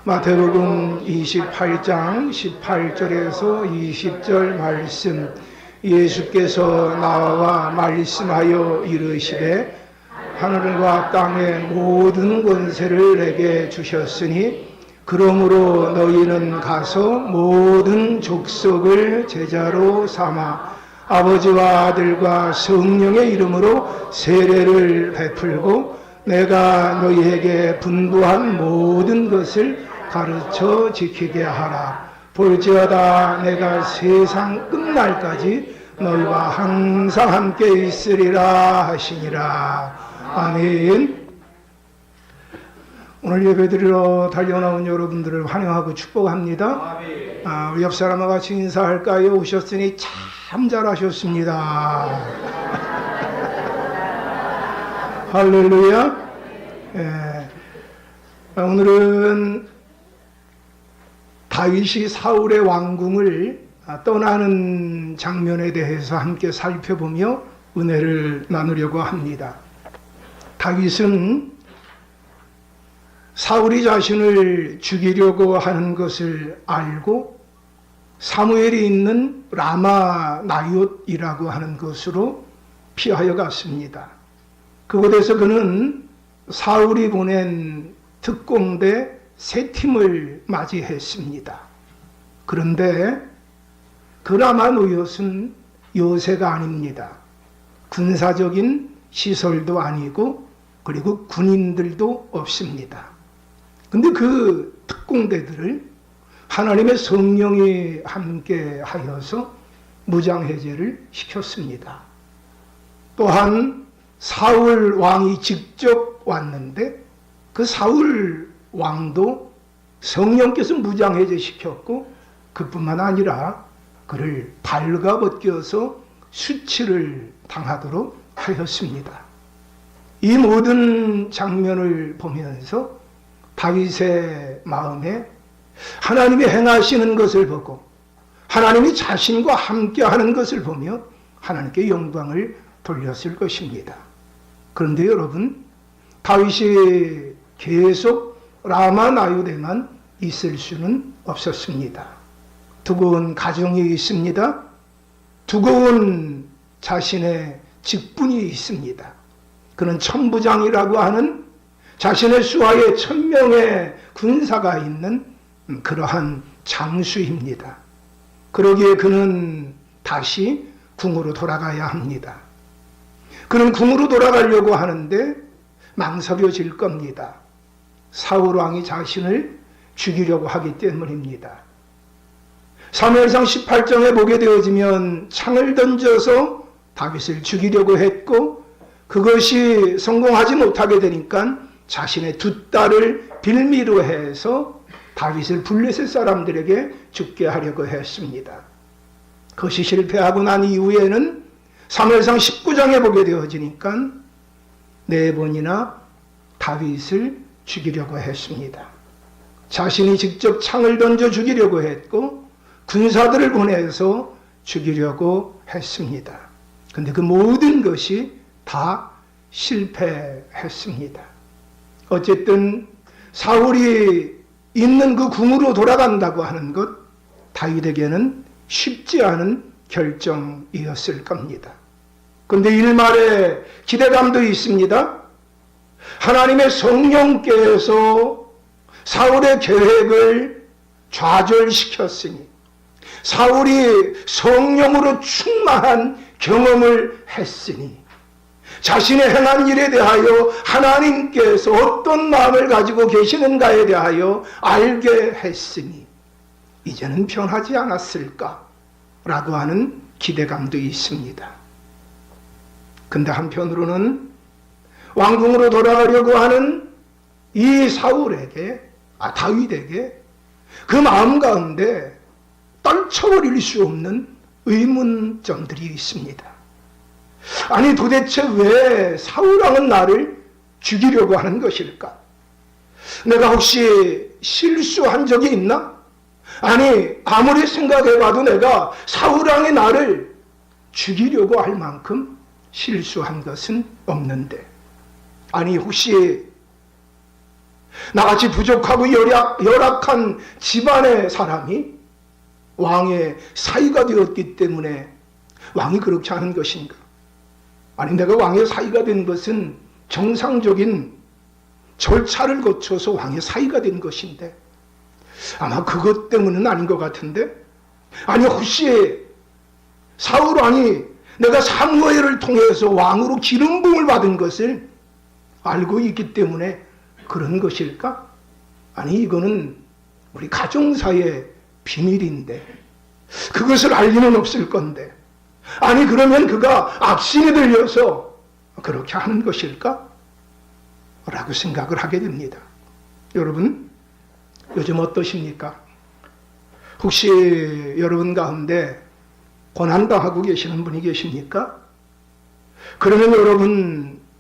마태복음 28장 18절에서 20절 말씀. 예수께서 나와 말씀하여 이르시되 하늘과 땅의 모든 권세를 내게 주셨으니 그러므로 너희는 가서 모든 족속을 제자로 삼아 아버지와 아들과 성령의 이름으로 세례를 베풀고 내가 너희에게 분부한 모든 것을 가르쳐 지키게 하라. 볼지어다 내가 세상 끝날까지 너희와 항상 함께 있으리라 하시니라. 아멘. 오늘 예배드리러 달려나온 여러분들을 환영하고 축복합니다. 우리 옆 사람과 같이 인사할까요? 오셨으니 참 잘하셨습니다. 할렐루야. 오늘은 다윗이 사울의 왕궁을 떠나는 장면에 대해서 함께 살펴보며 은혜를 나누려고 합니다. 다윗은 사울이 자신을 죽이려고 하는 것을 알고 사무엘이 있는 라마 나옳이라고 하는 곳으로 피하여 갔습니다. 그곳에서 그는 사울이 보낸 특공대 세 팀을 맞이했습니다. 그런데 그 라마 나옳은 요새가 아닙니다. 군사적인 시설도 아니고 그리고 군인들도 없습니다. 근데 그 특공대들을 하나님의 성령이 함께 하여서 무장해제를 시켰습니다. 또한 사울 왕이 직접 왔는데 그 사울 왕도 성령께서 무장해제 시켰고 그뿐만 아니라 그를 발가벗겨서 수치를 당하도록 하였습니다. 이 모든 장면을 보면서 다윗의 마음에 하나님이 행하시는 것을 보고 하나님이 자신과 함께하는 것을 보며 하나님께 영광을 돌렸을 것입니다. 그런데 여러분, 다윗이 계속 라마 나옳에만 있을 수는 없었습니다. 두고온 가정이 있습니다. 두고온 자신의 직분이 있습니다. 그는 천부장이라고 하는 자신의 수하에 1000명의 군사가 있는 그러한 장수입니다. 그러기에 그는 다시 궁으로 돌아가야 합니다. 그는 궁으로 돌아가려고 하는데 망설여질 겁니다. 사울 왕이 자신을 죽이려고 하기 때문입니다. 사무엘상 18장에 보게 되어지면 창을 던져서 다윗을 죽이려고 했고 그것이 성공하지 못하게 되니까 자신의 두 딸을 빌미로 해서 다윗을 블레셋 사람들에게 죽게 하려고 했습니다. 그것이 실패하고 난 이후에는 사무엘상 19장에 보게 되어지니까 4번이나 다윗을 죽이려고 했습니다. 자신이 직접 창을 던져 죽이려고 했고 군사들을 보내서 죽이려고 했습니다. 그런데 그 모든 것이 다 실패했습니다. 어쨌든 사울이 있는 그 궁으로 돌아간다고 하는 것, 다윗에게는 쉽지 않은 결정이었을 겁니다. 그런데 일말의 기대감도 있습니다. 하나님의 성령께서 사울의 계획을 좌절시켰으니 사울이 성령으로 충만한 경험을 했으니 자신의 행한 일에 대하여 하나님께서 어떤 마음을 가지고 계시는가에 대하여 알게 했으니 이제는 변하지 않았을까 라고 하는 기대감도 있습니다. 근데 한편으로는 왕궁으로 돌아가려고 하는 이 다윗에게 그 마음 가운데 떨쳐버릴 수 없는 의문점들이 있습니다. 아니 도대체 왜 사울왕은 나를 죽이려고 하는 것일까? 내가 혹시 실수한 적이 있나? 아니 아무리 생각해봐도 내가 사울왕이 나를 죽이려고 할 만큼 실수한 것은 없는데, 아니 혹시 나같이 부족하고 열악한 집안의 사람이 왕의 사위가 되었기 때문에 왕이 그렇게 하는 것인가? 아니, 내가 왕의 사위가 된 것은 정상적인 절차를 거쳐서 왕의 사위가 된 것인데 아마 그것 때문은 아닌 것 같은데, 아니 혹시 사울 왕이 내가 사무엘을 통해서 왕으로 기름 부음을 받은 것을 알고 있기 때문에 그런 것일까? 아니, 이거는 우리 가정사의 비밀인데 그것을 알 리는 없을 건데, 아니 그러면 그가 악신이 들려서 그렇게 하는 것일까? 라고 생각을 하게 됩니다. 여러분, 요즘 어떠십니까? 혹시 여러분 가운데 고난당하고 계시는 분이 계십니까? 그러면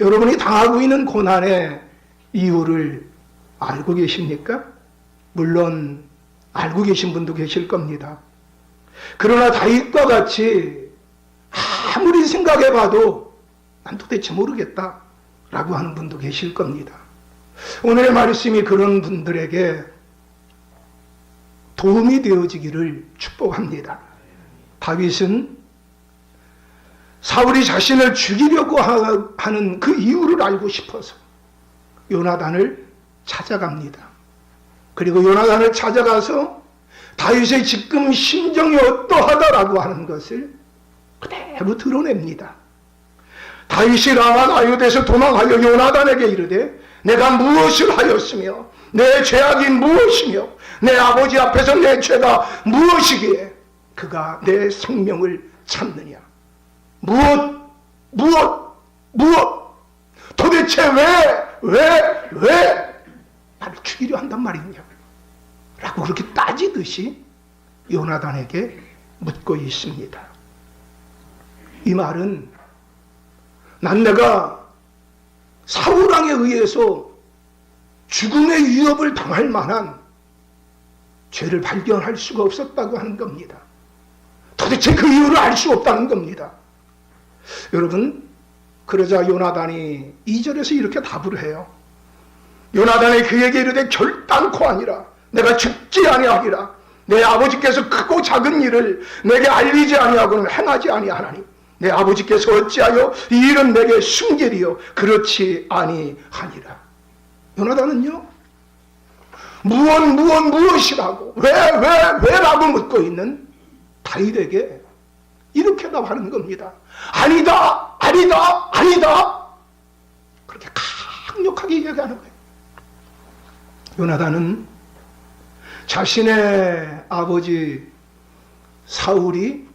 여러분이 당하고 있는 고난의 이유를 알고 계십니까? 물론 알고 계신 분도 계실 겁니다. 그러나 다윗과 같이 아무리 생각해봐도 난 도대체 모르겠다 라고 하는 분도 계실 겁니다. 오늘의 말씀이 그런 분들에게 도움이 되어지기를 축복합니다. 다윗은 사울이 자신을 죽이려고 하는 그 이유를 알고 싶어서 요나단을 찾아갑니다. 그리고 요나단을 찾아가서 다윗의 지금 심정이 어떠하다라고 하는 것을 그대로 드러냅니다. 다윗이 라마 나요대에서 도망하여 요나단에게 이르되 내가 무엇을 하였으며 내 죄악이 무엇이며 내 아버지 앞에서 내 죄가 무엇이기에 그가 내 생명을 찾느냐. 무엇 도대체 왜 나를 죽이려 한단 말이냐 라고 그렇게 따지듯이 요나단에게 묻고 있습니다. 이 말은 내가 사울왕에 의해서 죽음의 위협을 당할 만한 죄를 발견할 수가 없었다고 하는 겁니다. 도대체 그 이유를 알 수 없다는 겁니다. 여러분, 그러자 요나단이 2절에서 이렇게 답을 해요. 요나단이 그에게 이르되 결단코 아니라 내가 죽지 아니하리라. 내 아버지께서 크고 작은 일을 내게 알리지 아니하고는 행하지 아니하나니 내 아버지께서 어찌하여 이 일은 내게 숨기리요 그렇지 아니하니라. 요나단은요, 무엇이라고 왜라고 묻고 있는 다윗에게 이렇게 답하는 겁니다. 아니다. 그렇게 강력하게 얘기하는 거예요. 요나단은 자신의 아버지 사울이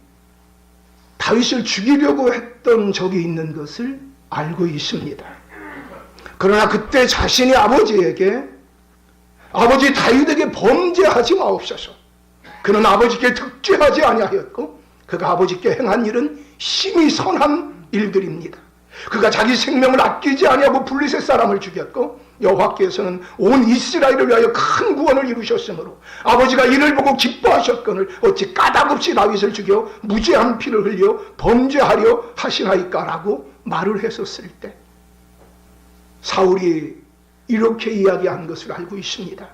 다윗을 죽이려고 했던 적이 있는 것을 알고 있습니다. 그러나 그때 자신이 아버지에게 아버지 다윗에게 범죄하지 마옵소서. 그는 아버지께 득죄하지 아니하였고 그가 아버지께 행한 일은 심히 선한 일들입니다. 그가 자기 생명을 아끼지 아니하고 블레셋 사람을 죽였고 여호와께서는 온 이스라엘을 위하여 큰 구원을 이루셨으므로 아버지가 이를 보고 기뻐하셨거늘 어찌 까닭없이 다윗을 죽여 무죄한 피를 흘려 범죄하려 하시나이까라고 말을 했었을 때 사울이 이렇게 이야기한 것을 알고 있습니다.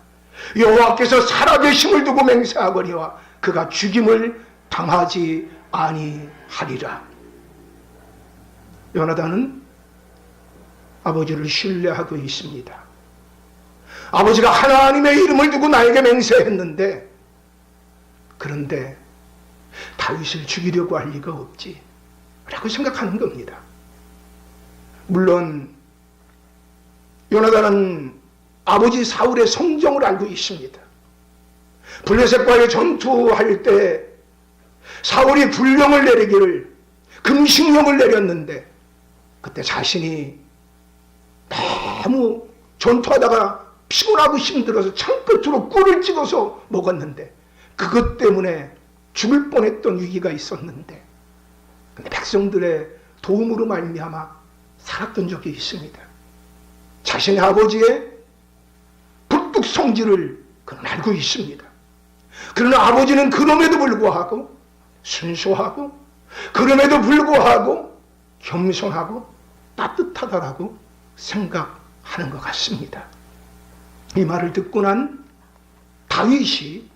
여호와께서 살아계심을 두고 맹세하거니와 그가 죽임을 당하지 아니하리라. 요나단은 아버지를 신뢰하고 있습니다. 아버지가 하나님의 이름을 두고 나에게 맹세했는데, 그런데 다윗을 죽이려고 할 리가 없지 라고 생각하는 겁니다. 물론 요나단은 아버지 사울의 성정을 알고 있습니다. 블레셋과의 전투할 때 사울이 불령을 내리기를 금식령을 내렸는데 그때 자신이 너무 전투하다가 피곤하고 힘들어서 창끝으로 꿀을 찍어서 먹었는데 그것 때문에 죽을 뻔했던 위기가 있었는데 근데 백성들의 도움으로 말미암아 살았던 적이 있습니다. 자신의 아버지의 불뚝 성질을 그는 알고 있습니다. 그러나 아버지는 그럼에도 불구하고 순수하고 그럼에도 불구하고 겸손하고 따뜻하다라고 생각하는 것 같습니다. 이 말을 듣고 난 다윗이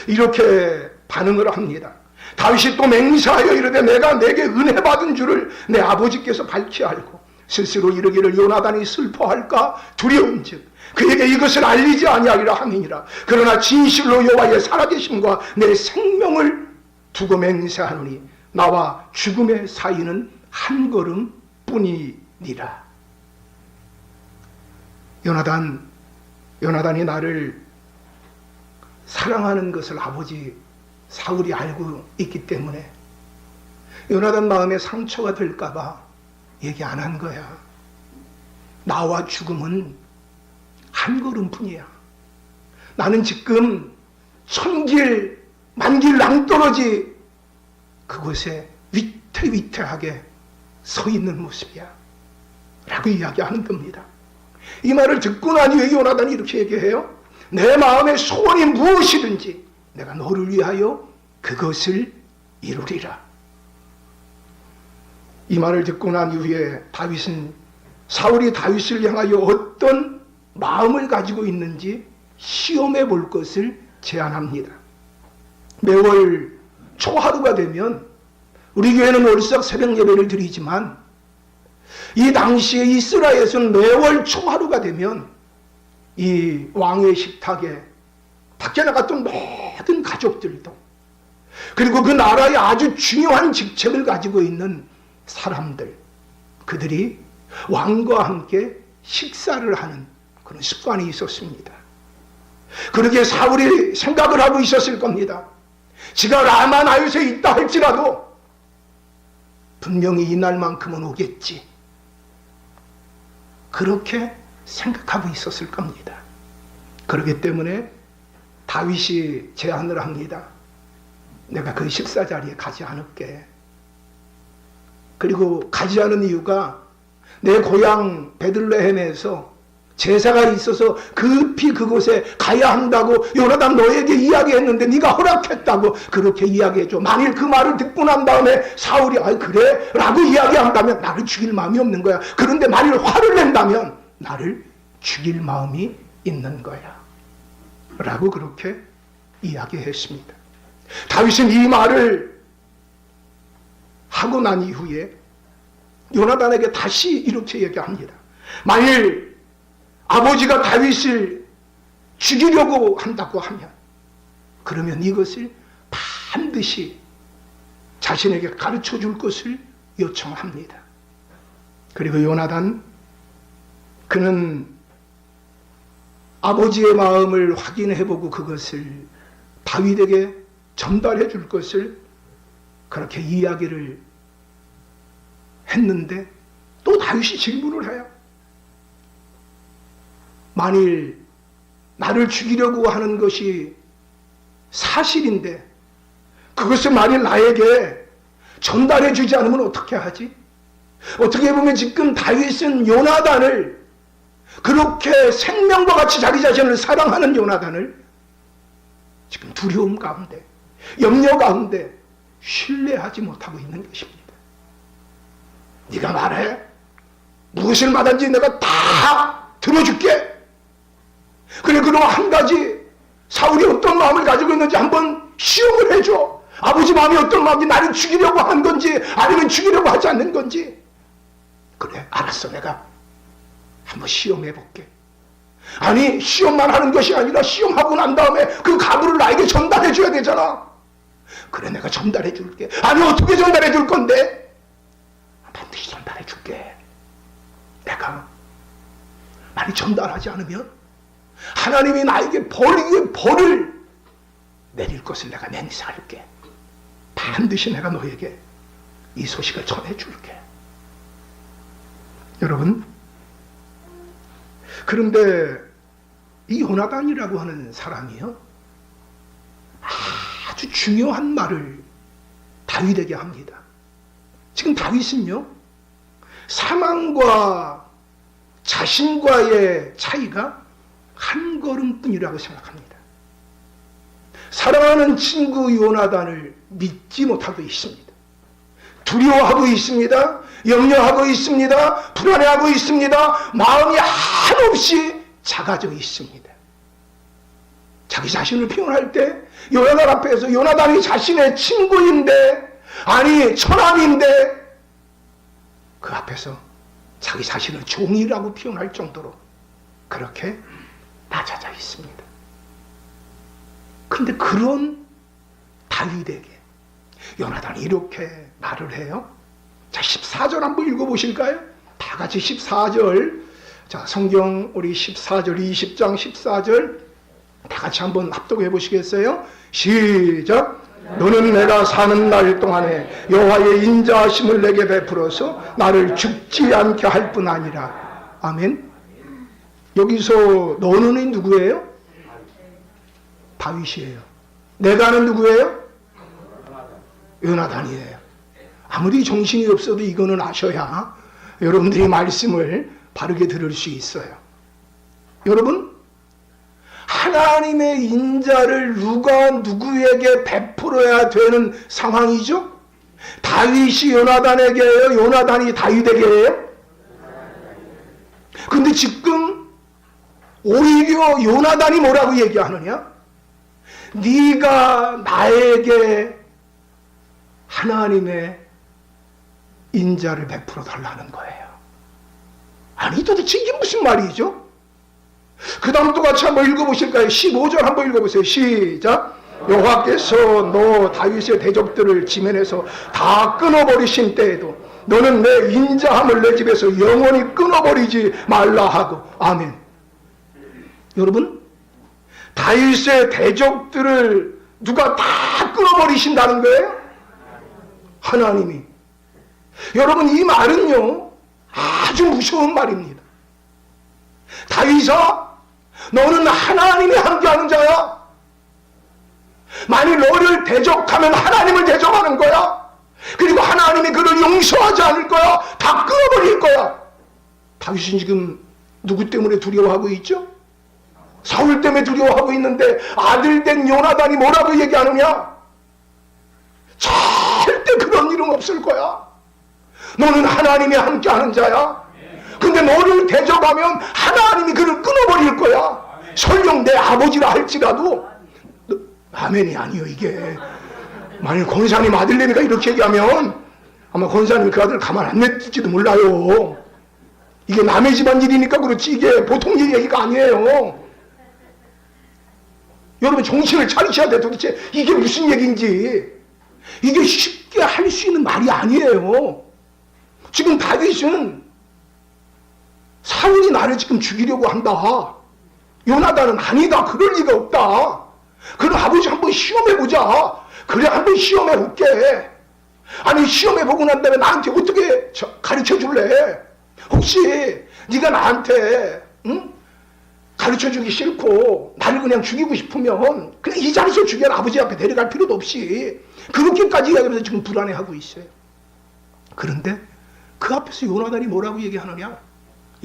이렇게 반응을 합니다. 다윗이 또 맹세하여 이르되 내가 내게 은혜 받은 줄을 내 아버지께서 밝히 알고 스스로 이르기를 요나단이 슬퍼할까 두려운즉 그에게 이것을 알리지 아니하리라 함이니라. 그러나 진실로 여호와의 살아계심과 내 생명을 두고 맹세하노니 나와 죽음의 사이는 한 걸음 뿐이니라. 요나단이 나를 사랑하는 것을 아버지 사울이 알고 있기 때문에 요나단 마음에 상처가 될까봐 얘기 안 한 거야. 나와 죽음은 한 걸음뿐이야. 나는 지금 천길 만길 낭떠러지 그곳에 위태위태하게 서 있는 모습이야 라고 이야기하는 겁니다. 이 말을 듣고 난 이후에 요나단이 이렇게 얘기해요. 내 마음의 소원이 무엇이든지 내가 너를 위하여 그것을 이루리라. 이 말을 듣고 난 이후에 사울이 다윗을 향하여 어떤 마음을 가지고 있는지 시험해 볼 것을 제안합니다. 매월 초하루가 되면 우리 교회는 월삭 새벽 예배를 드리지만 이 당시에 이스라엘에서는 매월 초하루가 되면 이 왕의 식탁에 밖에 나갔던 모든 가족들도 그리고 그 나라의 아주 중요한 직책을 가지고 있는 사람들 그들이 왕과 함께 식사를 하는 그런 습관이 있었습니다. 그렇게 사울이 생각을 하고 있었을 겁니다. 지가 라마나윗에 있다 할지라도 분명히 이날만큼은 오겠지. 그렇게 생각하고 있었을 겁니다. 그렇기 때문에 다윗이 제안을 합니다. 내가 그 식사 자리에 가지 않을게. 그리고 가지 않은 이유가 내 고향 베들레헴에서 제사가 있어서 급히 그곳에 가야 한다고 요나단 너에게 이야기했는데 네가 허락했다고 그렇게 이야기해줘. 만일 그 말을 듣고 난 다음에 사울이 그래? 라고 이야기한다면 나를 죽일 마음이 없는 거야. 그런데 만일 화를 낸다면 나를 죽일 마음이 있는 거야 라고 그렇게 이야기했습니다. 다윗은 이 말을 하고 난 이후에 요나단에게 다시 이렇게 얘기합니다. 만일 아버지가 다윗을 죽이려고 한다고 하면 그러면 이것을 반드시 자신에게 가르쳐 줄 것을 요청합니다. 그리고 요나단 그는 아버지의 마음을 확인해보고 그것을 다윗에게 전달해 줄 것을 그렇게 이야기를 했는데 또 다윗이 질문을 해요. 만일 나를 죽이려고 하는 것이 사실인데 그것을 만일 나에게 전달해 주지 않으면 어떻게 하지? 어떻게 보면 지금 다윗은 요나단을 그렇게 생명과 같이 자기 자신을 사랑하는 요나단을 지금 두려움 가운데 염려 가운데 신뢰하지 못하고 있는 것입니다. 네가 말해. 무엇을 말하는지 내가 다 들어줄게. 그래, 그럼 한 가지 사울이 어떤 마음을 가지고 있는지 한번 시험을 해줘. 아버지 마음이 어떤 마음인지, 나를 죽이려고 한 건지 아니면 죽이려고 하지 않는 건지. 그래, 알았어, 내가 한번 시험해 볼게. 아니, 시험만 하는 것이 아니라 시험하고 난 다음에 그 가부를 나에게 전달해 줘야 되잖아. 그래, 내가 전달해 줄게. 아니, 어떻게 전달해 줄 건데? 반드시 전달해 줄게. 내가 많이 전달하지 않으면 하나님이 나에게 벌을 내릴 것을 내가 맹세할게. 반드시 내가 너에게 이 소식을 전해줄게. 여러분, 그런데 이 요나단이라고 하는 사람이요, 아주 중요한 말을 다윗에게 합니다. 지금 다윗은요, 사망과 자신과의 차이가 한 걸음뿐이라고 생각합니다. 사랑하는 친구 요나단을 믿지 못하고 있습니다. 두려워하고 있습니다. 염려하고 있습니다. 불안해하고 있습니다. 마음이 한없이 작아져 있습니다. 자기 자신을 표현할 때 요나단 앞에서 요나단이 자신의 친구인데, 아니 처남인데, 그 앞에서 자기 자신을 종이라고 표현할 정도로 그렇게 낮아져 있습니다. 근데 그런 다윗에게 요나단이 이렇게 말을 해요. 자, 14절 한번 읽어보실까요? 다 같이 14절. 자, 성경 우리 14절, 20장 14절 다 같이 한번 합독해 보시겠어요? 시작. 너는 내가 사는 날 동안에 여호와의 인자하심을 내게 베풀어서 나를 죽지 않게 할 뿐 아니라. 아멘. 여기서 너는이 누구예요? 다윗이에요. 내가는 누구예요? 요나단이에요. 아무리 정신이 없어도 이거는 아셔야 여러분들이 말씀을 바르게 들을 수 있어요. 여러분, 하나님의 인자를 누가 누구에게 베풀어야 되는 상황이죠? 다윗이 요나단에게예요? 요나단이 다윗에게예요? 근데 지금 오히려 요나단이 뭐라고 얘기하느냐? 네가 나에게 하나님의 인자를 베풀어 달라는 거예요. 아니 도대체 이게 무슨 말이죠? 그 다음도 같이 한번 읽어보실까요? 15절 한번 읽어보세요. 시작. 여호와께서 너 다윗의 대적들을 지면에서 다 끊어버리신 때에도 너는 내 인자함을 내 집에서 영원히 끊어버리지 말라 하고. 아멘. 여러분, 다윗의 대적들을 누가 다 끊어버리신다는 거예요? 하나님이. 여러분, 이 말은요 아주 무서운 말입니다. 다윗아, 너는 하나님이 함께하는 자야. 만일 너를 대적하면 하나님을 대적하는 거야. 그리고 하나님이 그를 용서하지 않을 거야. 다 끊어버릴 거야. 다윗은 지금 누구 때문에 두려워하고 있죠? 사울 때문에 두려워하고 있는데 아들 된 요나단이 뭐라고 얘기하느냐? 절대 그런 일은 없을 거야. 너는 하나님이 함께하는 자야. 근데 너를 대적하면 하나님이 그를 끊어버릴 거야. 설령 내 아버지라 할지라도. 아멘이 아니요 이게. 만일 권사님 아들내미가 이렇게 얘기하면 아마 권사님이 그 아들 가만 안 냅둘지도 몰라요. 이게 남의 집안 일이니까 그렇지 이게 보통 일 얘기가 아니에요. 여러분 정신을 차리셔야 돼. 도대체 이게 무슨 얘기인지. 이게 쉽게 할 수 있는 말이 아니에요. 지금 다윗은 사울이 나를 지금 죽이려고 한다. 요나단은 아니다. 그럴 리가 없다. 그럼 아버지 한번 시험해보자. 그래 한번 시험해볼게. 아니 시험해보고 난 다음에 나한테 어떻게 가르쳐줄래? 혹시 네가 나한테 가르쳐주기 싫고 나를 그냥 죽이고 싶으면 그냥 이 자리에서 죽여라. 아버지 앞에 데려갈 필요도 없이. 그렇게까지 이야기하면서 지금 불안해하고 있어요. 그런데 그 앞에서 요나단이 뭐라고 얘기하느냐?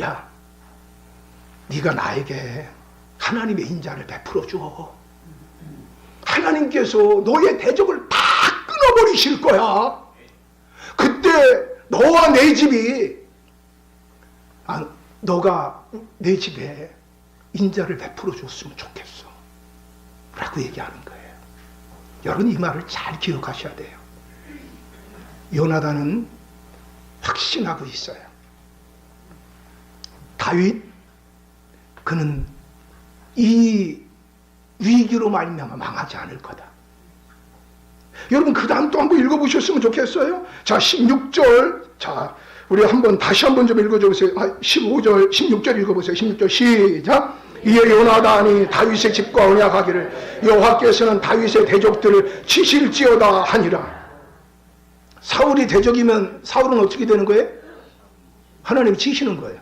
야, 네가 나에게 하나님의 인자를 베풀어줘. 하나님께서 너의 대적을 다 끊어버리실 거야. 그때 너와 내 집이 너가 내 집에 인자를 베풀어 줬으면 좋겠어 라고 얘기하는 거예요. 여러분 이 말을 잘 기억하셔야 돼요. 요나단은 확신하고 있어요. 다윗 그는 이 위기로 말미암아 망하지 않을 거다. 여러분 그 다음 또 한번 읽어보셨으면 좋겠어요. 자 16절 자 우리 다시 한번 좀 읽어주세요. 15절 16절 읽어보세요. 16절 시작. 이에 요나단이 다윗의 집과 언약하기를 여호와께서는 다윗의 대적들을 치실지어다 하니라. 사울이 대적이면 사울은 어떻게 되는 거예요? 하나님이 치시는 거예요.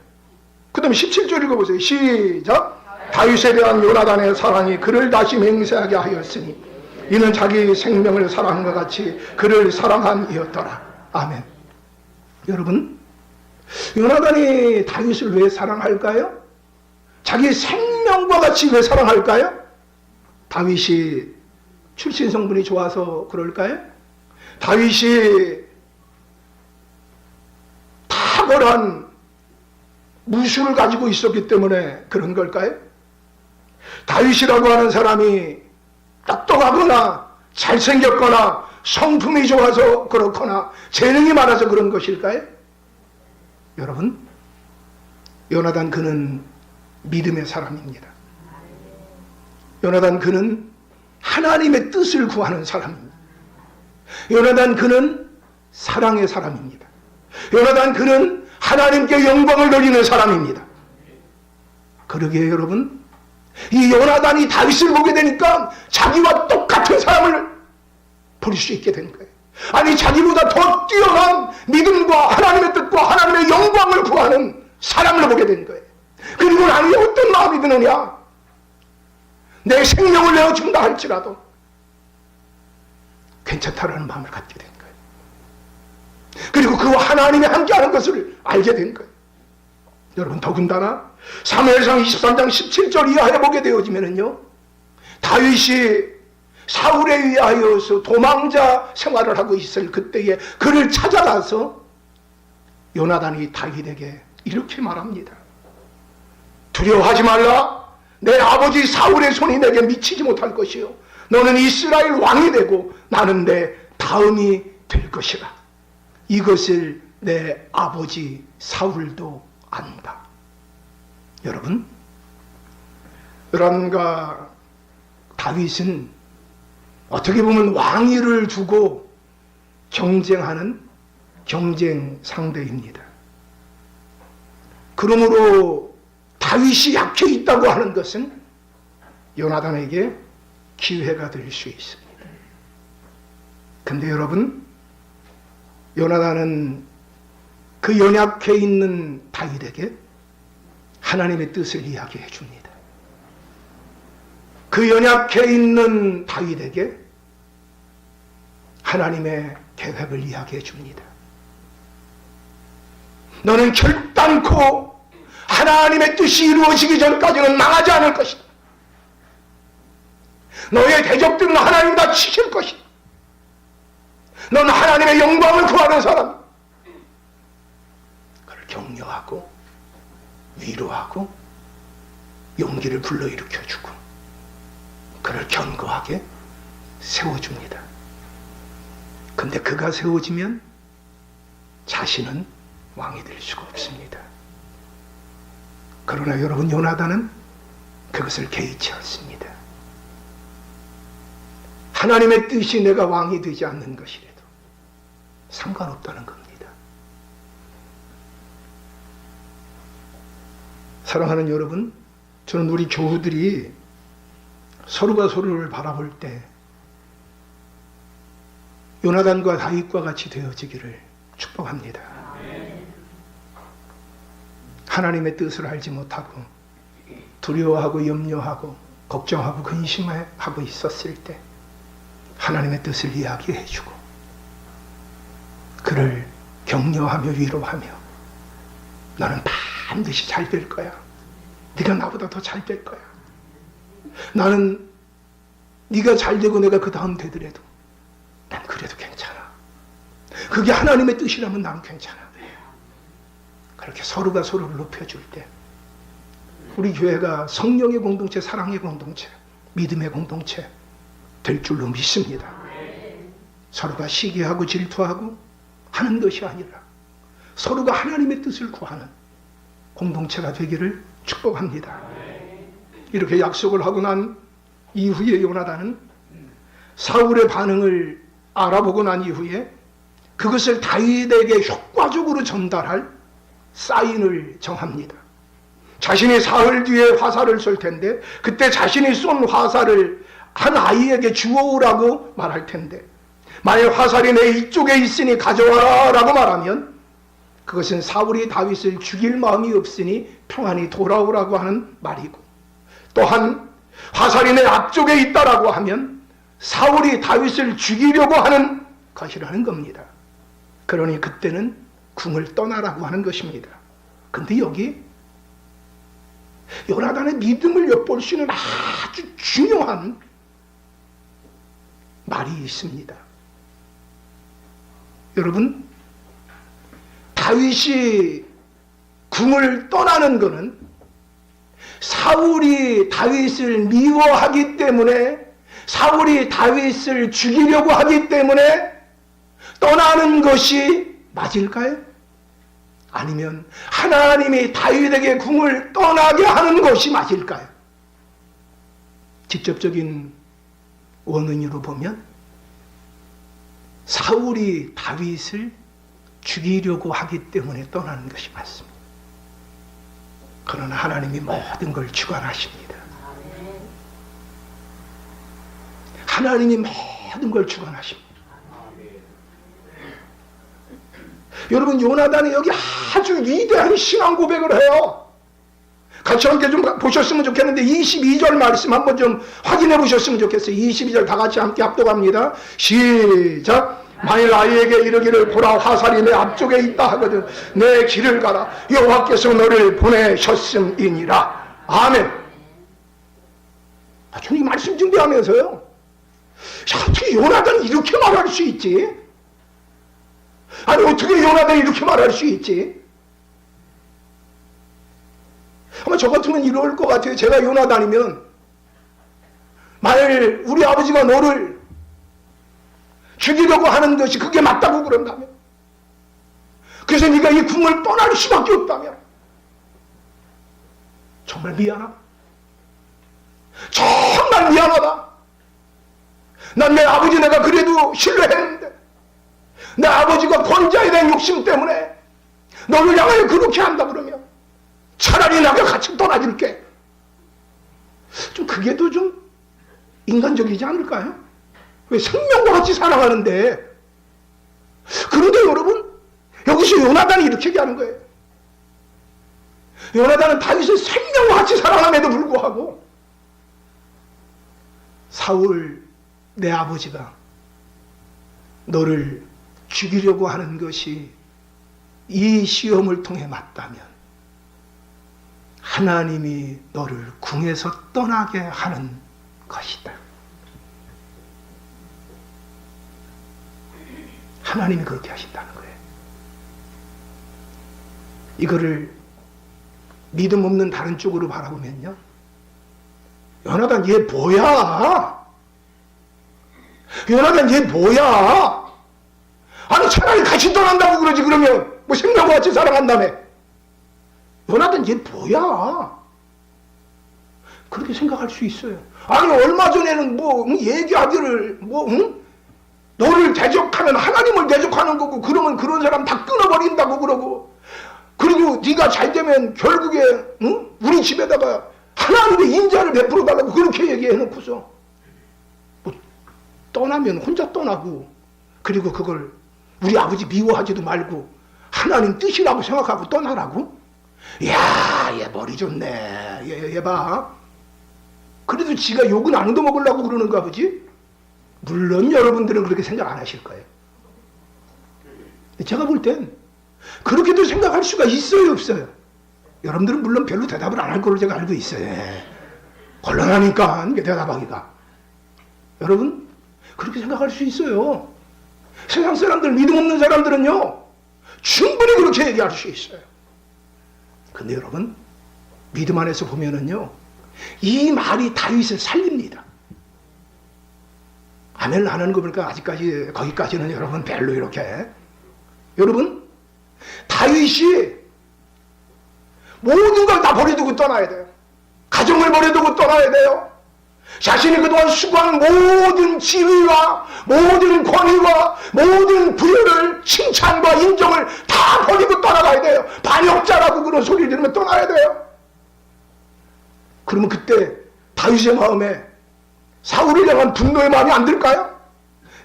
그 다음에 17절 읽어보세요. 시작. 다윗에 대한 요나단의 사랑이 그를 다시 맹세하게 하였으니 이는 자기 생명을 사랑함과 같이 그를 사랑함이었더라. 아멘. 여러분 요나단이 다윗을 왜 사랑할까요? 자기 생명과 같이 왜 사랑할까요? 다윗이 출신 성분이 좋아서 그럴까요? 다윗이 탁월한 무술을 가지고 있었기 때문에 그런 걸까요? 다윗이라고 하는 사람이 똑똑하거나 잘생겼거나 성품이 좋아서 그렇거나 재능이 많아서 그런 것일까요? 여러분, 요나단 그는 믿음의 사람입니다. 요나단 그는 하나님의 뜻을 구하는 사람입니다. 요나단 그는 사랑의 사람입니다. 요나단 그는 하나님께 영광을 돌리는 사람입니다. 그러기에 여러분, 이 요나단이 다윗을 보게 되니까 자기와 똑같은 사람을 볼 수 있게 된 거예요. 아니, 자기보다 더 뛰어난 믿음과 하나님의 뜻과 하나님의 영광을 구하는 사람을 보게 된 거예요. 그리고 나는 어떤 마음이 드느냐? 내 생명을 내어준다 할지라도 괜찮다라는 마음을 갖게 된 거예요. 그리고 그와 하나님이 함께하는 것을 알게 된 거예요. 여러분, 더군다나 사무엘상 23장 17절 이하에 보게 되어지면은요, 다윗이 사울에 의하여서 도망자 생활을 하고 있을 그때에 그를 찾아가서 요나단이 다윗에게 이렇게 말합니다. 두려워하지 말라. 내 아버지 사울의 손이 내게 미치지 못할 것이요, 너는 이스라엘 왕이 되고 나는 내 다음이 될 것이라. 이것을 내 아버지 사울도 안다. 여러분, 요람과 다윗은 어떻게 보면 왕위를 두고 경쟁하는 경쟁 상대입니다. 그러므로 다윗이 약해 있다고 하는 것은 요나단에게 기회가 될 수 있습니다. 근데 여러분, 요나단은 그 연약해 있는 다윗에게 하나님의 뜻을 이야기해 줍니다. 그 연약해 있는 다윗에게 하나님의 계획을 이야기해 줍니다. 너는 결단코 하나님의 뜻이 이루어지기 전까지는 망하지 않을 것이다. 너의 대적들은 하나님 다 치실 것이다. 너는 하나님의 영광을 구하는 사람. 그를 격려하고 위로하고 용기를 불러일으켜주고 그를 견고하게 세워줍니다. 근데 그가 세워지면 자신은 왕이 될 수가 없습니다. 그러나 여러분, 요나단은 그것을 개의치 않습니다. 하나님의 뜻이 내가 왕이 되지 않는 것이라도 상관없다는 겁니다. 사랑하는 여러분, 저는 우리 교우들이 서로가 서로를 바라볼 때 요나단과 다윗과 같이 되어지기를 축복합니다. 하나님의 뜻을 알지 못하고 두려워하고 염려하고 걱정하고 근심하고 있었을 때 하나님의 뜻을 이야기해주고 그를 격려하며 위로하며 너는 반드시 잘 될 거야. 네가 나보다 더 잘 될 거야. 나는 네가 잘 되고 내가 그 다음 되더라도 난 그래도 괜찮아. 그게 하나님의 뜻이라면 난 괜찮아. 그렇게 서로가 서로를 높여줄 때 우리 교회가 성령의 공동체, 사랑의 공동체, 믿음의 공동체 될 줄로 믿습니다. 서로가 시기하고 질투하고 하는 것이 아니라 서로가 하나님의 뜻을 구하는 공동체가 되기를 축복합니다. 이렇게 약속을 하고 난 이후에 요나단은 사울의 반응을 알아보고 난 이후에 그것을 다윗에게 효과적으로 전달할 사인을 정합니다. 자신이 사흘 뒤에 화살을 쏠 텐데 그때 자신이 쏜 화살을 한 아이에게 주워오라고 말할 텐데 만약 화살이 내 이쪽에 있으니 가져와라 라고 말하면 그것은 사울이 다윗을 죽일 마음이 없으니 평안히 돌아오라고 하는 말이고, 또한 화살이 내 앞쪽에 있다라고 하면 사울이 다윗을 죽이려고 하는 것이라는 겁니다. 그러니 그때는 궁을 떠나라고 하는 것입니다. 근데 여기 요나단의 믿음을 엿볼 수 있는 아주 중요한 말이 있습니다. 여러분, 다윗이 궁을 떠나는 것은 사울이 다윗을 미워하기 때문에, 사울이 다윗을 죽이려고 하기 때문에 떠나는 것이 맞을까요? 아니면 하나님이 다윗에게 궁을 떠나게 하는 것이 맞을까요? 직접적인 원인으로 보면 사울이 다윗을 죽이려고 하기 때문에 떠나는 것이 맞습니다. 그러나 하나님이 모든 걸 주관하십니다. 하나님이 모든 걸 주관하십니다. 여러분, 요나단이 여기 아주 위대한 신앙 고백을 해요. 같이 함께 좀 보셨으면 좋겠는데 22절 말씀 한번 좀 확인해 보셨으면 좋겠어요. 22절 다 같이 함께 합독합니다. 시작. 만일 아이에게 이르기를 보라 화살이 내 앞쪽에 있다 하거든 내 길을 가라 여호와께서 너를 보내셨음이니라. 아멘. 저는 이 말씀 준비하면서요, 어떻게 요나단이 이렇게 말할 수 있지? 아니 어떻게 요나단이 이렇게 말할 수 있지? 아마 저 같으면 이럴 것 같아요. 제가 요나단이면 만일 우리 아버지가 너를 죽이려고 하는 것이 그게 맞다고 그런다면, 그래서 네가 이 궁을 떠날 수밖에 없다면 정말 미안하다. 정말 미안하다. 난 내 아버지 내가 그래도 신뢰했는데 내 아버지가 권자에 대한 욕심 때문에 너를 향하여 그렇게 한다 그러면 차라리 내가 같이 떠나줄게. 좀 그게 더 좀 인간적이지 않을까요? 왜 생명과 같이 살아가는데. 그런데 여러분, 여기서 요나단이 이렇게 얘기하는 거예요. 요나단은 다윗의 생명과 같이 살아남에도 불구하고 사울 내 아버지가 너를 죽이려고 하는 것이 이 시험을 통해 맞다면 하나님이 너를 궁에서 떠나게 하는 것이다. 하나님이 그렇게 하신다는 거예요. 이거를 믿음 없는 다른 쪽으로 바라보면요, 요나단 얘 뭐야? 요나단 얘 뭐야? 아니 차라리 같이 떠난다고 그러지. 그러면 뭐 생명과 같이 살아간다며. 요나단 얘 뭐야? 그렇게 생각할 수 있어요. 아니 얼마 전에는 뭐 얘기하기를 너를 대적하면 하나님을 대적하는 거고, 그러면 그런 사람 다 끊어버린다고 그러고, 그리고 네가 잘 되면 결국에 우리 집에다가 하나님의 인자를 베풀어 달라고 그렇게 얘기해놓고서 뭐 떠나면 혼자 떠나고, 그리고 그걸 우리 아버지 미워하지도 말고 하나님 뜻이라고 생각하고 떠나라고? 야, 얘 머리 좋네. 얘 봐. 그래도 지가 욕은 안 얻어먹으려고 그러는가 보지? 물론 여러분들은 그렇게 생각 안 하실 거예요. 제가 볼 땐 그렇게도 생각할 수가 있어요, 없어요? 여러분들은 물론 별로 대답을 안 할 걸로 제가 알고 있어요. 곤란하니까 대답하기가. 여러분, 그렇게 생각할 수 있어요. 세상 사람들, 믿음 없는 사람들은요, 충분히 그렇게 얘기할 수 있어요. 근데 여러분, 믿음 안에서 보면은요, 이 말이 다윗을 살립니다. 아멘을 안 하는 거 보니까 아직까지 거기까지는 여러분 별로 이렇게. 여러분, 다윗이 모든 걸 다 버려두고 떠나야 돼요. 가정을 버려두고 떠나야 돼요. 자신이 그동안 수고한 모든 지위와 모든 권위와 모든 부여를, 칭찬과 인정을 다 버리고 떠나가야 돼요. 반역자라고 그런 소리를 들으면 떠나야 돼요. 그러면 그때 다윗의 마음에 사울을 향한 분노의 마음이 안 들까요?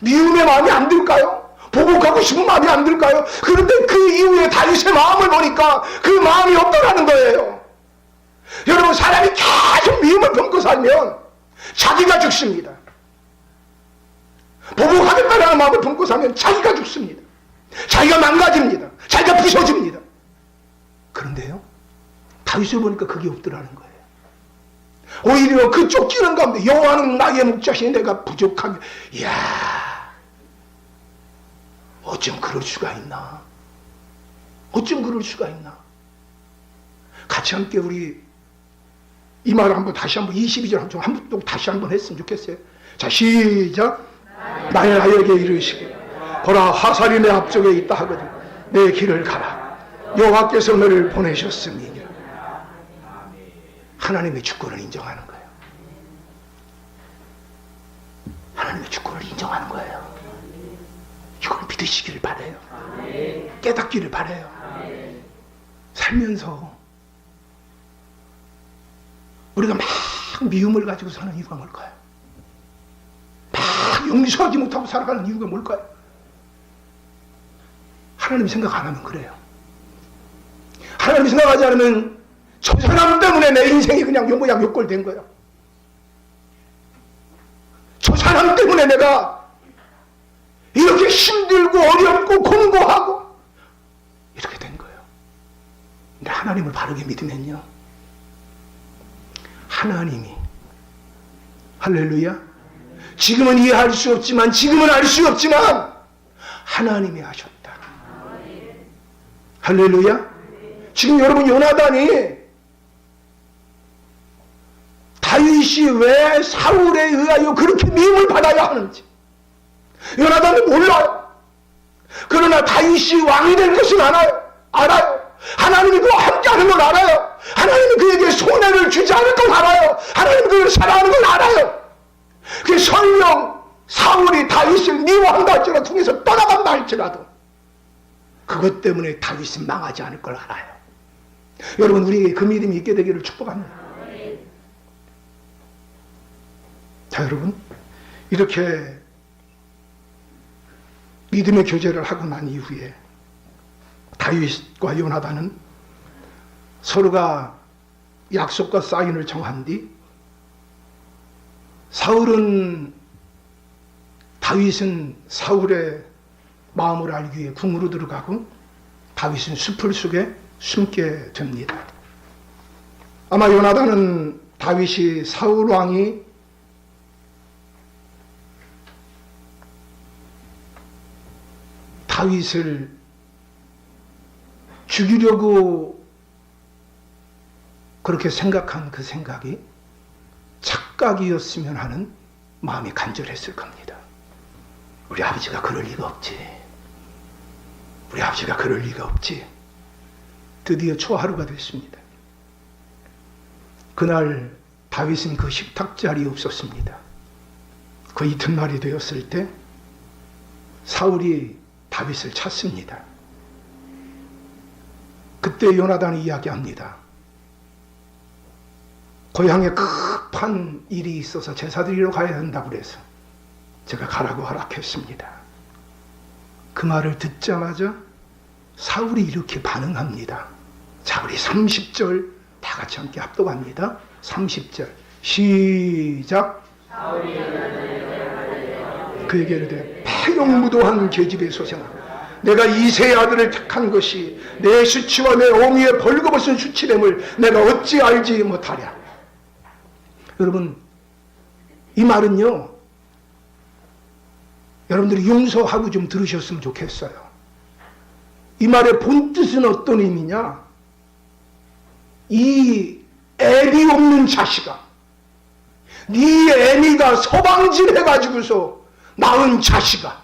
미움의 마음이 안 들까요? 보복하고 싶은 마음이 안 들까요? 그런데 그 이후에 다윗의 마음을 보니까 그 마음이 없더라는 거예요. 여러분, 사람이 계속 미움을 품고 살면 자기가 죽습니다. 보복하겠다라는 마음을 품고 살면 자기가 죽습니다. 자기가 망가집니다. 자기가 부서집니다. 그런데요, 다윗을 보니까 그게 없더라는 거예요. 오히려 그 쫓기는 가운데 여호와는 나의 목자시니 내가 부족하며, 이야, 어쩜 그럴 수가 있나? 어쩜 그럴 수가 있나? 같이 함께 우리 이 말을 한번 다시 한번 22절 한번 다시 한번 했으면 좋겠어요. 자, 시작. 나의 나에게 이르시길 보라, 화살이 내 앞쪽에 있다 하거든 내 길을 가라. 여호와께서 너를 보내셨음이니라. 하나님의 주권을 인정하는 거예요. 하나님의 주권을 인정하는 거예요. 이걸 믿으시기를 바라요. 깨닫기를 바라요. 살면서 우리가 막 미움을 가지고 사는 이유가 뭘까요? 막 용서하지 못하고 살아가는 이유가 뭘까요? 하나님 생각 안 하면 그래요. 하나님 생각하지 않으면 저 사람 때문에 내 인생이 그냥 요모양요꼴 된 거야. 저 사람 때문에 내가 이렇게 힘들고 어렵고 공고하고 이렇게 된 거예요. 근데 하나님을 바르게 믿으면요, 하나님이, 할렐루야, 지금은 이해할 수 없지만, 지금은 알 수 없지만 하나님이 하셨다. 할렐루야. 지금 여러분, 요나단이 다윗이 왜 사울에 의하여 그렇게 미움을 받아야 하는지 요나단은 몰라요. 그러나 다윗이 왕이 될 것은 알아요. 하나님이 그와 함께하는 걸 알아요. 하나님이 그에게 손해를 주지 않을 걸 알아요. 하나님이 그를 사랑하는 걸 알아요. 그 설령 사울이 다윗을 미워한다 할지라도, 통해서 떠나간다 할지라도 그것 때문에 다윗은 망하지 않을 걸 알아요. 여러분, 우리에게 그 믿음이 있게 되기를 축복합니다. 자, 여러분, 이렇게 믿음의 교제를 하고 난 이후에 다윗과 요나단은 서로가 약속과 사인을 정한 뒤 다윗은 사울의 마음을 알기 위해 궁으로 들어가고 다윗은 숲을 속에 숨게 됩니다. 아마 요나단은 다윗이 사울 왕이 다윗을 죽이려고 그렇게 생각한 그 생각이 착각이었으면 하는 마음이 간절했을 겁니다. 우리 아버지가 그럴 리가 없지. 우리 아버지가 그럴 리가 없지. 드디어 초하루가 됐습니다. 그날 다윗은 그 식탁 자리에 없었습니다. 그 이튿날이 되었을 때 사울이 다윗을 찾습니다. 그때 요나단이 이야기합니다. 고향에 급한 일이 있어서 제사 드리러 가야 한다고 그래서 제가 가라고 허락했습니다. 그 말을 듣자마자 사울이 이렇게 반응합니다. 자, 우리 30절 다 같이 함께 합독합니다. 30절 시작. 그에게 이르되 패용무도한 계집의 소생아, 내가 이새의 아들을 택한 것이 내 수치와 내 어미의 벌거벗은 수치됨을 내가 어찌 알지 못하랴. 여러분, 이 말은요, 여러분들이 용서하고 좀 들으셨으면 좋겠어요. 이 말의 본뜻은 어떤 의미냐? 이 애비 없는 자식아, 네 애미가 서방질 해가지고서 낳은 자식아,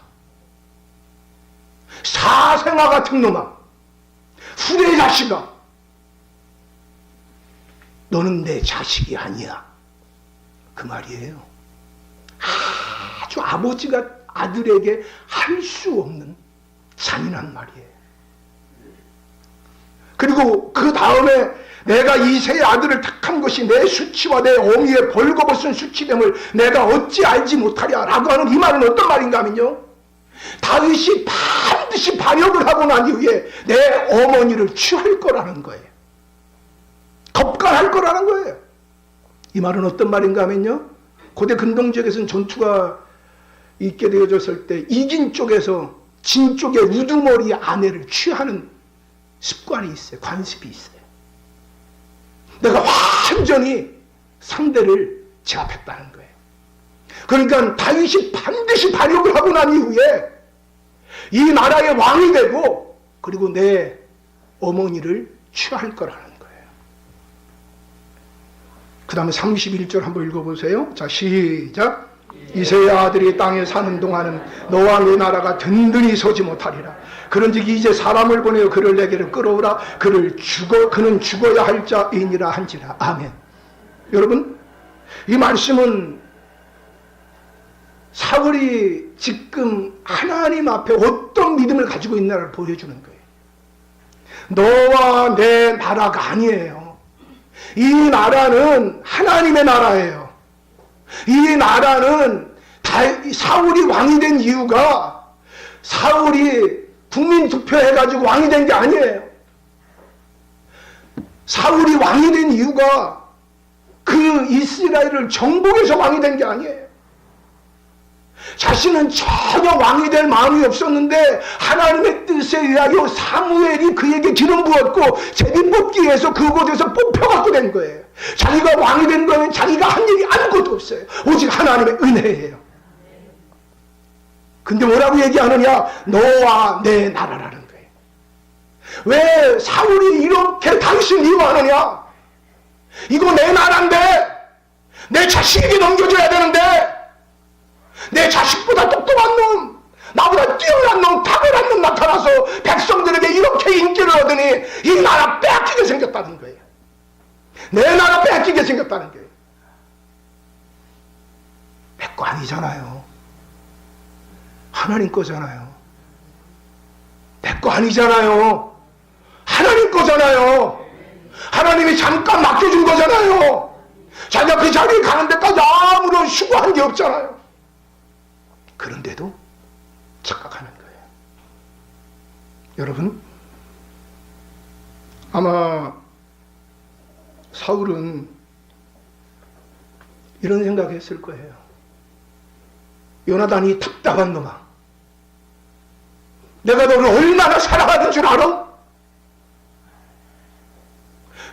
사생아 같은 놈아, 후대 자식아, 너는 내 자식이 아니야. 그 말이에요. 아주 아버지가 아들에게 할 수 없는 잔인한 말이에요. 그리고 그 다음에 내가 이새의 아들을 택한 것이 내 수치와 내 어미의 벌거벗은 수치됨을 내가 어찌 알지 못하랴 라고 하는 이 말은 어떤 말인가 하면요, 다윗이 반드시 반역을 하고 난 이후에 내 어머니를 취할 거라는 거예요. 겁간할 거라는 거예요. 이 말은 어떤 말인가 하면요, 고대 근동지역에서는 전투가 있게 되어졌을 때 이긴 쪽에서 진 쪽의 우두머리 아내를 취하는 습관이 있어요. 관습이 있어요. 내가 완전히 상대를 제압했다는 거예요. 그러니까 다윗이 반드시 반역을 하고 난 이후에 이 나라의 왕이 되고 그리고 내 어머니를 취할 거라는 거예요. 그 다음에 31절 한번 읽어보세요. 자, 시작. 이새의 아들이 땅에 사는 동안은 너와 네 나라가 든든히 서지 못하리라. 그런즉 이제 사람을 보내어 그를 내게로 끌어오라. 그는 죽어야 할 자이니라 한지라. 아멘. 여러분, 이 말씀은 사울이 지금 하나님 앞에 어떤 믿음을 가지고 있나를 보여주는 거예요. 너와 내 나라가 아니에요. 이 나라는 하나님의 나라예요. 이 나라는 사울이 왕이 된 이유가 사울이 국민 투표해가지고 왕이 된 게 아니에요. 사울이 왕이 된 이유가 그 이스라엘을 정복해서 왕이 된 게 아니에요. 자신은 전혀 왕이 될 마음이 없었는데 하나님의 뜻에 의하여 사무엘이 그에게 기름 부었고 제비 뽑기 위해서 그곳에서 뽑혀갖고 된 거예요. 자기가 왕이 된 거는 자기가 한 일이 아무것도 없어요. 오직 하나님의 은혜예요. 근데 뭐라고 얘기하느냐? 너와 내 나라라는 거예요. 왜 사울이 이렇게 다윗을 미워하느냐? 이거 내 나라인데 내 자식에게 넘겨줘야 되는데 내 자식보다 똑똑한 놈, 나보다 뛰어난 놈, 탁월한 놈 나타나서 백성들에게 이렇게 인기를 얻으니 이 나라 빼앗기게 생겼다는 거예요. 내 나라 빼앗기게 생겼다는 거예요. 내 거 아니잖아요. 하나님 거잖아요. 내 거 아니잖아요. 하나님 거잖아요. 하나님이 잠깐 맡겨준 거잖아요. 자기가 그 자리에 가는 데까지 아무런 수고한 게 없잖아요. 그런데도 착각하는 거예요. 여러분, 아마 사울은 이런 생각했을 거예요. 요나단이 답답한 놈아, 내가 너를 얼마나 사랑하는 줄 알아?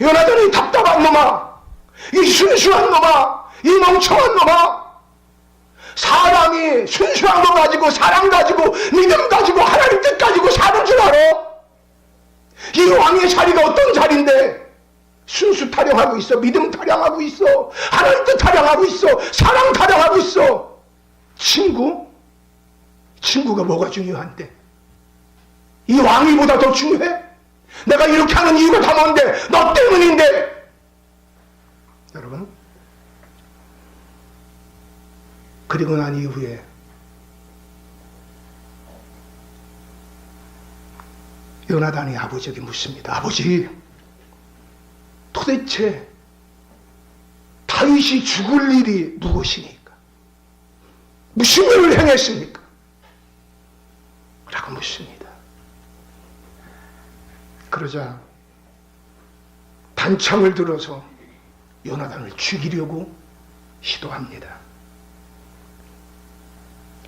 요나단이 답답한 놈아, 이 순수한 놈아, 이 멍청한 놈아, 사람이 순수한 거 가지고 사랑 가지고 믿음 가지고 하나님 뜻 가지고 사는 줄 알아? 이 왕의 자리가 어떤 자리인데 순수 타령하고 있어, 믿음 타령하고 있어, 하나님 뜻 타령하고 있어, 사랑 타령하고 있어. 친구가 뭐가 중요한데? 이 왕위보다 더 중요해? 내가 이렇게 하는 이유가 다 뭔데? 너 때문인데. 여러분, 그리고 난 이후에 요나단이 아버지에게 묻습니다. 아버지, 도대체 다윗이 죽을 일이 무엇이니까? 무슨 일을 행했습니까? 라고 묻습니다. 그러자 단창을 들어서 요나단을 죽이려고 시도합니다.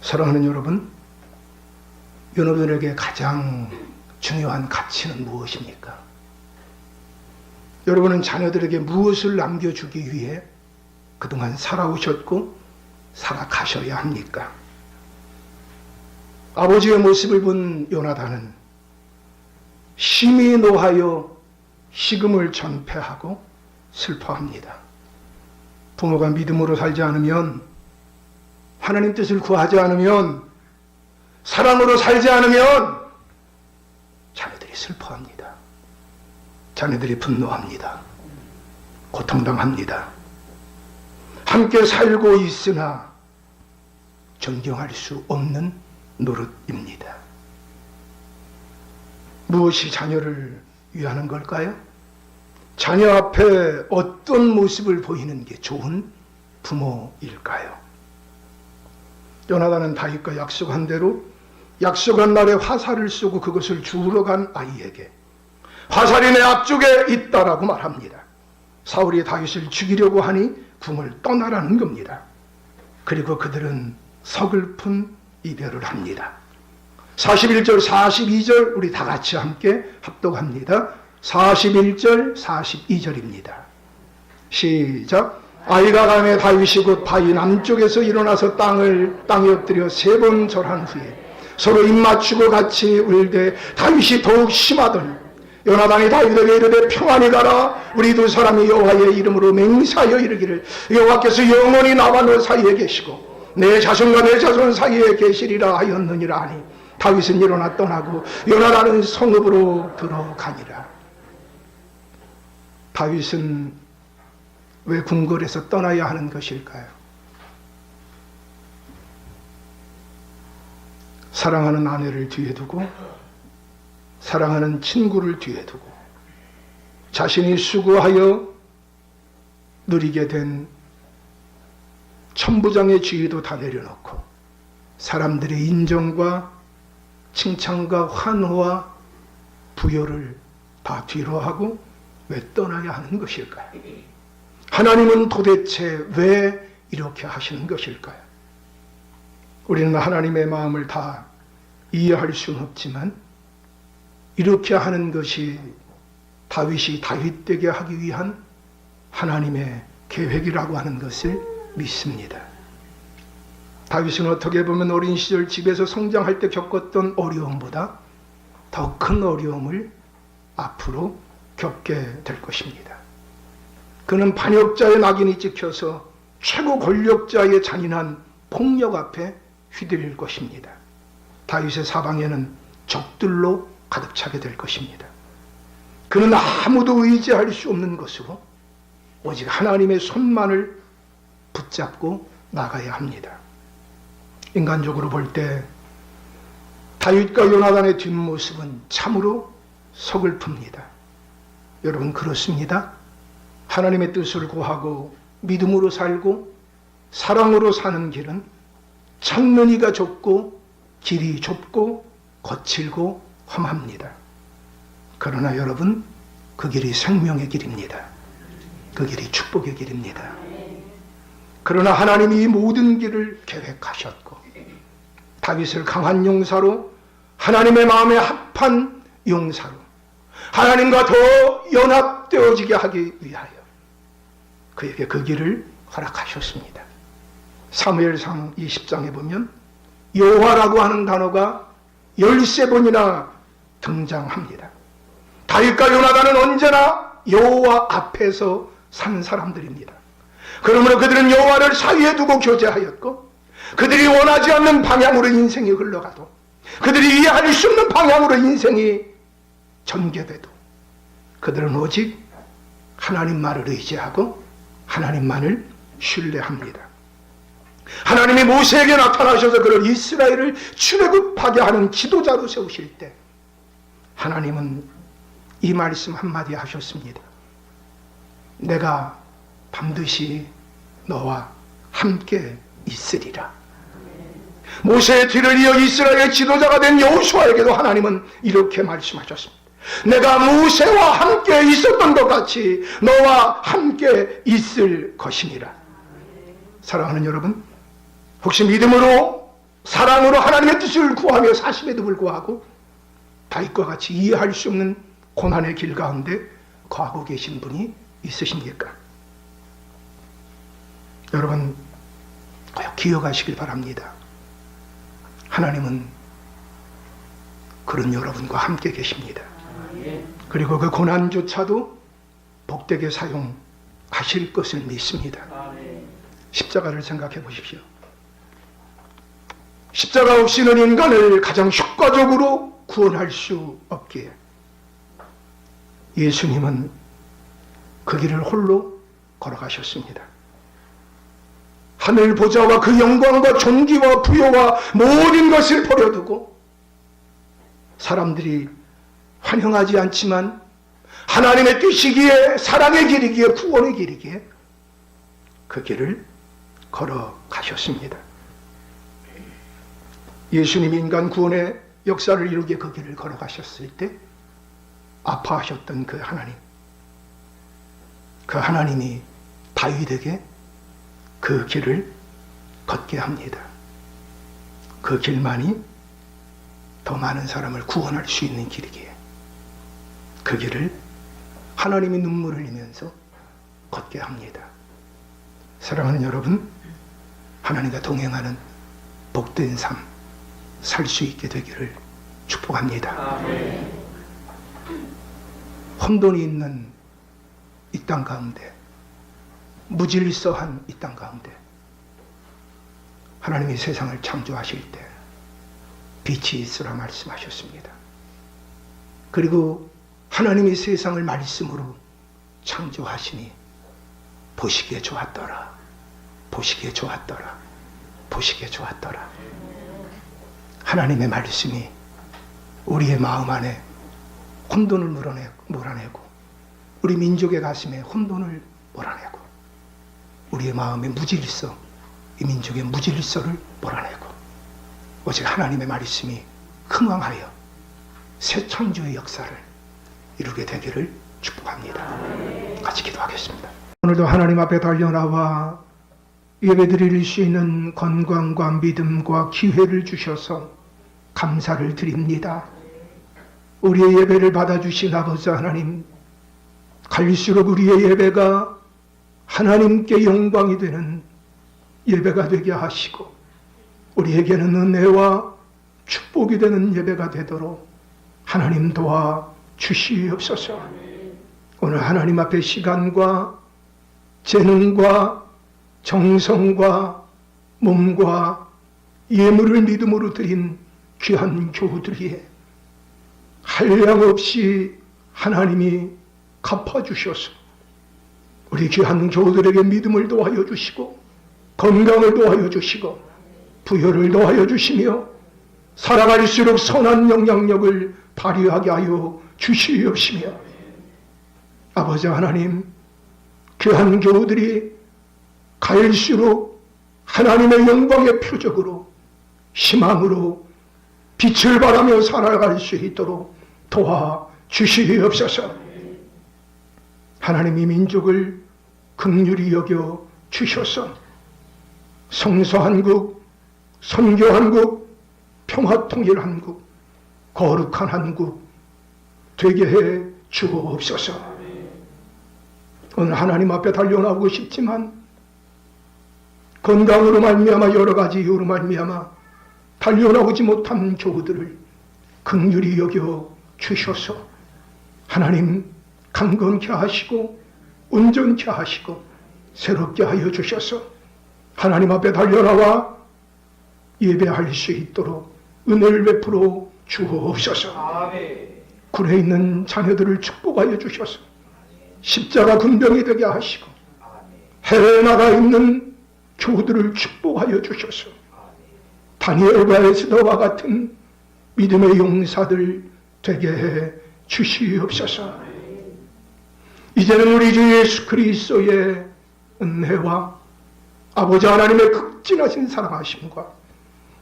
사랑하는 여러분, 여러분에게 가장 중요한 가치는 무엇입니까? 여러분은 자녀들에게 무엇을 남겨주기 위해 그동안 살아오셨고 살아가셔야 합니까? 아버지의 모습을 본 요나단은 심히 노하여 식음을 전폐하고 슬퍼합니다. 부모가 믿음으로 살지 않으면, 하나님 뜻을 구하지 않으면, 사랑으로 살지 않으면 자녀들이 슬퍼합니다. 자녀들이 분노합니다. 고통당합니다. 함께 살고 있으나 존경할 수 없는 노릇입니다. 무엇이 자녀를 위하는 걸까요? 자녀 앞에 어떤 모습을 보이는 게 좋은 부모일까요? 요나단은 다윗과 약속한 대로 약속한 날에 화살을 쏘고 그것을 주우러 간 아이에게 화살이 내 앞쪽에 있다라고 말합니다. 사울이 다윗을 죽이려고 하니 궁을 떠나라는 겁니다. 그리고 그들은 서글픈 이별을 합니다. 41절 42절 우리 다 같이 함께 합독합니다. 41절 42절입니다. 시작. 아이가 감에 다윗이 곧 바위 남쪽에서 일어나서 땅에 엎드려 3번 절한 후에 서로 입맞추고 같이 울되 다윗이 더욱 심하더니 요나단이 다윗에게 이르되 평안히 가라. 우리 두 사람이 여호와의 이름으로 맹세하여 이르기를 여호와께서 영원히 나와 너 사이에 계시고 내 자손과 내 자손 사이에 계시리라 하였느니라 하니 다윗은 일어나 떠나고 요나단은 성읍으로 들어가니라. 다윗은 왜 궁궐에서 떠나야 하는 것일까요? 사랑하는 아내를 뒤에 두고 사랑하는 친구를 뒤에 두고 자신이 수고하여 누리게 된 천부장의 지위도 다 내려놓고 사람들의 인정과 칭찬과 환호와 부여를 다 뒤로하고 왜 떠나야 하는 것일까요? 하나님은 도대체 왜 이렇게 하시는 것일까요? 우리는 하나님의 마음을 다 이해할 수는 없지만 이렇게 하는 것이 다윗이 다윗되게 하기 위한 하나님의 계획이라고 하는 것을 믿습니다. 다윗은 어떻게 보면 어린 시절 집에서 성장할 때 겪었던 어려움보다 더 큰 어려움을 앞으로 겪게 될 것입니다. 그는 반역자의 낙인이 찍혀서 최고 권력자의 잔인한 폭력 앞에 휘둘릴 것입니다. 다윗의 사방에는 적들로 가득 차게 될 것입니다. 그는 아무도 의지할 수 없는 것으로 오직 하나님의 손만을 붙잡고 나가야 합니다. 인간적으로 볼 때 다윗과 요나단의 뒷모습은 참으로 서글픕니다. 여러분 그렇습니다. 하나님의 뜻을 구하고 믿음으로 살고 사랑으로 사는 길은 찾는 이가 좁고 길이 좁고 거칠고 험합니다. 그러나 여러분 그 길이 생명의 길입니다. 그 길이 축복의 길입니다. 그러나 하나님이 이 모든 길을 계획하셨고 다윗을 강한 용사로 하나님의 마음에 합한 용사로 하나님과 더 연합되어지게 하기 위하여 그에게 그 길을 허락하셨습니다. 사무엘상 20장에 보면 여호와라고 하는 단어가 13번이나 등장합니다. 다윗과 요나단은 언제나 여호와 앞에서 산 사람들입니다. 그러므로 그들은 여호와를 사이에 두고 교제하였고 그들이 원하지 않는 방향으로 인생이 흘러가도 그들이 이해할 수 없는 방향으로 인생이 전개돼도 그들은 오직 하나님 말을 의지하고 하나님만을 신뢰합니다. 하나님이 모세에게 나타나셔서 그를 이스라엘을 출애굽하게 하는 지도자로 세우실 때 하나님은 이 말씀 한마디 하셨습니다. 내가 반드시 너와 함께 있으리라. 모세의 뒤를 이어 이스라엘의 지도자가 된 여호수아에게도 하나님은 이렇게 말씀하셨습니다. 내가 모세와 함께 있었던 것 같이 너와 함께 있을 것이니라. 사랑하는 여러분, 혹시 믿음으로 사랑으로 하나님의 뜻을 구하며 사심에도 불구하고 다윗과 같이 이해할 수 없는 고난의 길 가운데 거하고 계신 분이 있으십니까? 여러분 꼭 기억하시길 바랍니다. 하나님은 그런 여러분과 함께 계십니다. 그리고 그 고난조차도 복되게 사용하실 것을 믿습니다. 십자가를 생각해 보십시오. 십자가 없이는 인간을 가장 효과적으로 구원할 수 없기에 예수님은 그 길을 홀로 걸어가셨습니다. 하늘 보좌와 그 영광과 존귀와 부여와 모든 것을 버려두고 사람들이 환영하지 않지만 하나님의 뜻이기에 사랑의 길이기에 구원의 길이기에 그 길을 걸어가셨습니다. 예수님이 인간 구원의 역사를 이루게 그 길을 걸어가셨을 때 아파하셨던 그 하나님이 다윗에게 그 길을 걷게 합니다. 그 길만이 더 많은 사람을 구원할 수 있는 길이기에 그 길을 하나님이 눈물을 흘리면서 걷게 합니다. 사랑하는 여러분, 하나님과 동행하는 복된 삶 살 수 있게 되기를 축복합니다. 아멘. 혼돈이 있는 이 땅 가운데, 무질서한 이 땅 가운데 하나님이 세상을 창조하실 때 빛이 있으라 말씀하셨습니다. 그리고 하나님이 세상을 말씀으로 창조하시니 보시기에 좋았더라. 보시기에 좋았더라. 보시기에 좋았더라. 하나님의 말씀이 우리의 마음 안에 혼돈을 몰아내고 우리 민족의 가슴에 혼돈을 몰아내고 우리의 마음의 무질서, 이 민족의 무질서를 몰아내고 오직 하나님의 말씀이 흥왕하여 새 창조의 역사를 이루게 되기를 축복합니다. 같이 기도하겠습니다. 오늘도 하나님 앞에 달려나와 예배드릴 수 있는 건강과 믿음과 기회를 주셔서 감사를 드립니다. 우리의 예배를 받아주신 아버지 하나님, 갈수록 우리의 예배가 하나님께 영광이 되는 예배가 되게 하시고 우리에게는 은혜와 축복이 되는 예배가 되도록 하나님 도와 주시옵소서. 오늘 하나님 앞에 시간과 재능과 정성과 몸과 예물을 믿음으로 드린 귀한 교우들이에 한량없이 하나님이 갚아주셔서 우리 귀한 교우들에게 믿음을 도와여 주시고 건강을 도와여 주시고 부여를 도와여 주시며 살아갈수록 선한 영향력을 발휘하게 하여 주시옵시며 아버지 하나님, 귀한 교우들이 갈수록 하나님의 영광의 표적으로 희망으로 빛을 발하며 살아갈 수 있도록 도와주시옵소서. 하나님이 민족을 긍휼히 여겨 주셔서 성서한국, 선교한국, 평화통일한국, 거룩한 한국 되게 해 주옵소서. 오늘 하나님 앞에 달려나오고 싶지만 건강으로 말미암아 여러 가지 이유로 말미암아 달려나오지 못한 교우들을 긍휼히 여겨 주셔서 하나님 강건케 하시고 온전케 하시고 새롭게 하여 주셔서 하나님 앞에 달려나와 예배할 수 있도록 은혜를 베풀어 주옵소서. 굴에 있는 자녀들을 축복하여 주셔서 십자가 군병이 되게 하시고 해외에 나가 있는 교우들을 축복하여 주셔서 다니엘과 에스더와 같은 믿음의 용사들 되게 해 주시옵소서. 이제는 우리 주 예수 그리스도의 은혜와 아버지 하나님의 극진하신 사랑하심과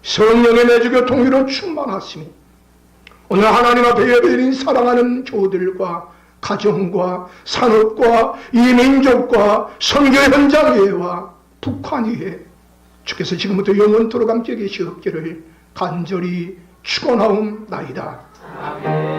성령의 내주교 통일로 충만하심이 오늘 하나님 앞에 예배드린 사랑하는 교우들과 가정과 산업과 이 민족과 선교 현장 위에와 북한 위에 주께서 지금부터 영원토록 함께 계시옵기를 간절히 축원하옵나이다. 아멘.